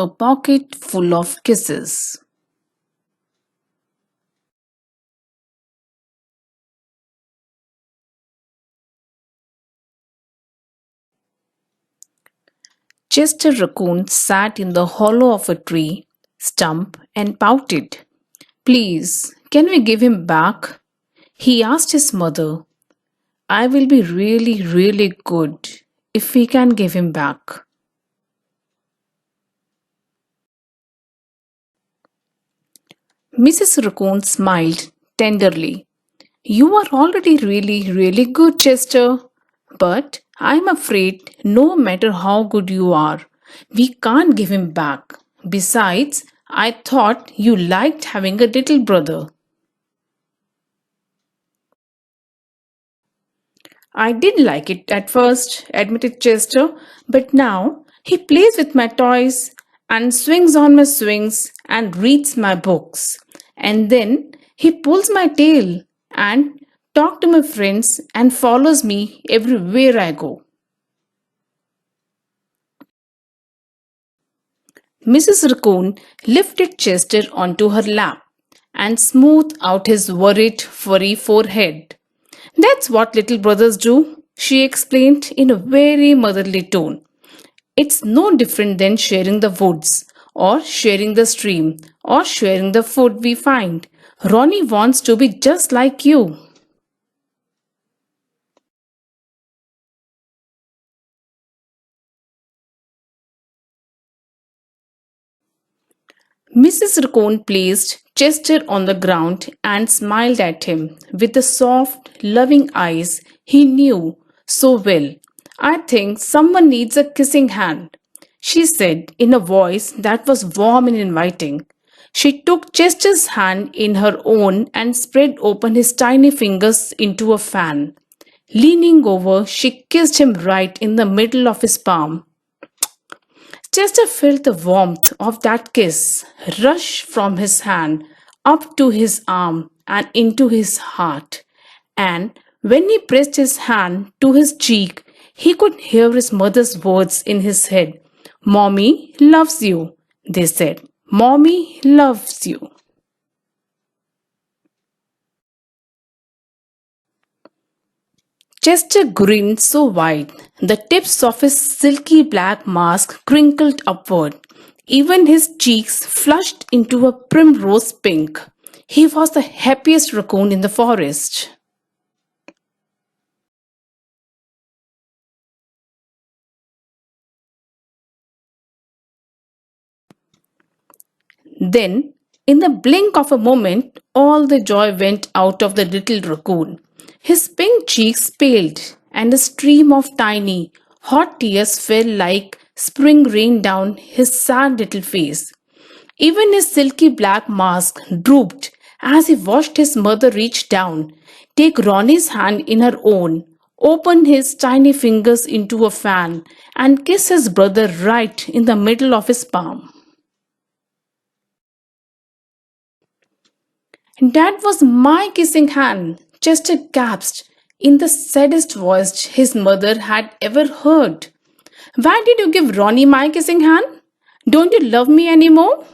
a pocket full of kisses. Chester Raccoon sat in the hollow of a tree stump and pouted. Please, can we give him back? He asked his mother. I will be really, really good if we can give him back. Mrs. Raccoon smiled tenderly. You are already really, really good, Chester. But I'm afraid no matter how good you are, we can't give him back. Besides, I thought you liked having a little brother. I did like it at first, admitted Chester, but now he plays with my toys and swings on my swings and reads my books. And then he pulls my tail and talks to my friends and follows me everywhere I go. Mrs. Raccoon lifted Chester onto her lap and smoothed out his worried, furry forehead. That's what little brothers do, she explained in a very motherly tone. It's no different than sharing the woods, or sharing the stream, or sharing the food we find. Ronnie wants to be just like you. Mrs. Raccoon placed Chester on the ground and smiled at him with the soft, loving eyes he knew so well. I think someone needs a kissing hand, she said in a voice that was warm and inviting. She took Chester's hand in her own and spread open his tiny fingers into a fan. Leaning over, she kissed him right in the middle of his palm. Chester felt the warmth of that kiss rush from his hand up to his arm and into his heart. And when he pressed his hand to his cheek, he could hear his mother's words in his head. Mommy loves you, they said. Mommy loves you. Chester grinned so wide, the tips of his silky black mask crinkled upward. Even his cheeks flushed into a primrose pink. He was the happiest raccoon in the forest. Then, in the blink of a moment, all the joy went out of the little raccoon. His pink cheeks paled, and a stream of tiny, hot tears fell like spring rain down his sad little face. Even his silky black mask drooped as he watched his mother reach down, take Ronnie's hand in her own, open his tiny fingers into a fan, and kiss his brother right in the middle of his palm. That was my kissing hand, Chester gasped in the saddest voice his mother had ever heard. Why did you give Ronnie my kissing hand? Don't you love me anymore?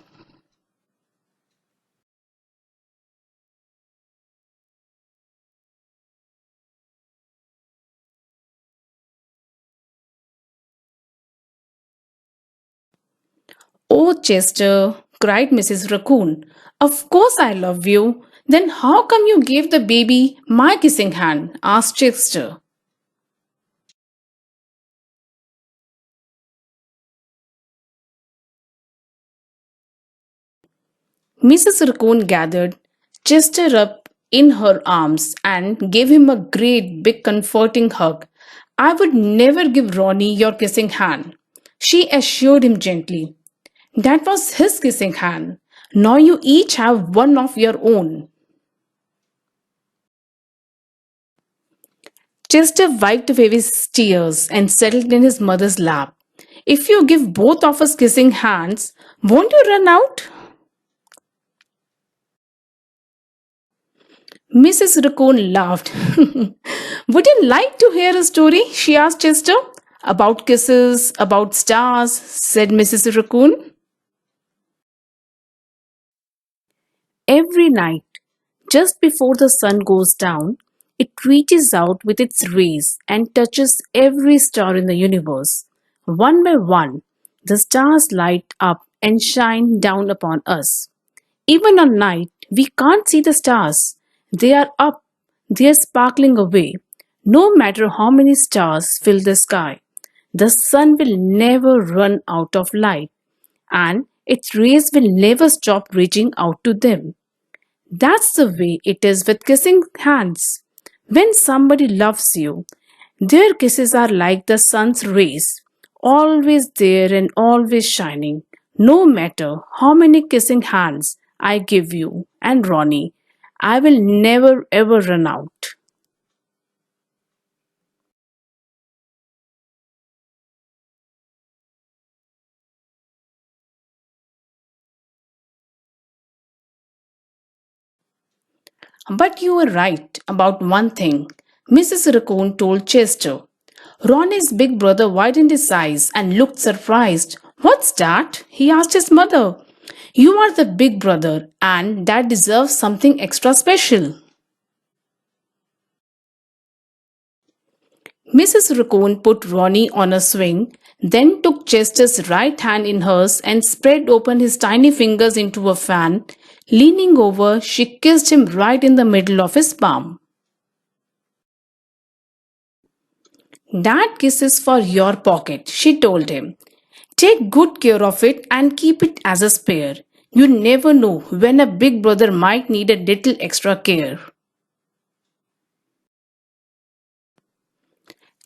Oh, Chester, cried Mrs. Raccoon. Of course I love you. Then how come you gave the baby my kissing hand? Asked Chester. Mrs. Raccoon gathered Chester up in her arms and gave him a great big comforting hug. I would never give Ronnie your kissing hand, she assured him gently. That was his kissing hand. Now you each have one of your own. Chester wiped away his tears and settled in his mother's lap. If you give both of us kissing hands, won't you run out? Mrs. Raccoon laughed. Would you like to hear a story? She asked Chester. About kisses, about stars, said Mrs. Raccoon. Every night, just before the sun goes down, it reaches out with its rays and touches every star in the universe. One by one, the stars light up and shine down upon us. Even at night, we can't see the stars. They are up, they are sparkling away. No matter how many stars fill the sky, the sun will never run out of light, and its rays will never stop reaching out to them. That's the way it is with kissing hands. When somebody loves you, their kisses are like the sun's rays, always there and always shining. No matter how many kissing hands I give you and Ronnie, I will never ever run out. But you were right about one thing. Mrs. Raccoon told Chester. Ronnie's big brother widened his eyes and looked surprised. What's that? He asked his mother. You are the big brother, and that deserves something extra special. Mrs. Raccoon put Ronnie on a swing, then took Chester's right hand in hers and spread open his tiny fingers into a fan. Leaning over, she kissed him right in the middle of his palm. That kiss is for your pocket, she told him. Take good care of it and keep it as a spare. You never know when a big brother might need a little extra care.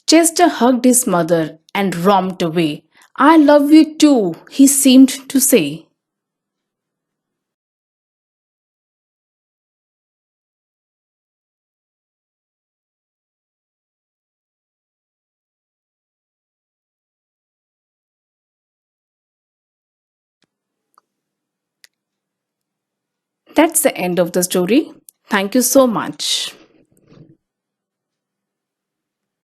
Chester hugged his mother and romped away. I love you too, he seemed to say. That's the end of the story. Thank you so much.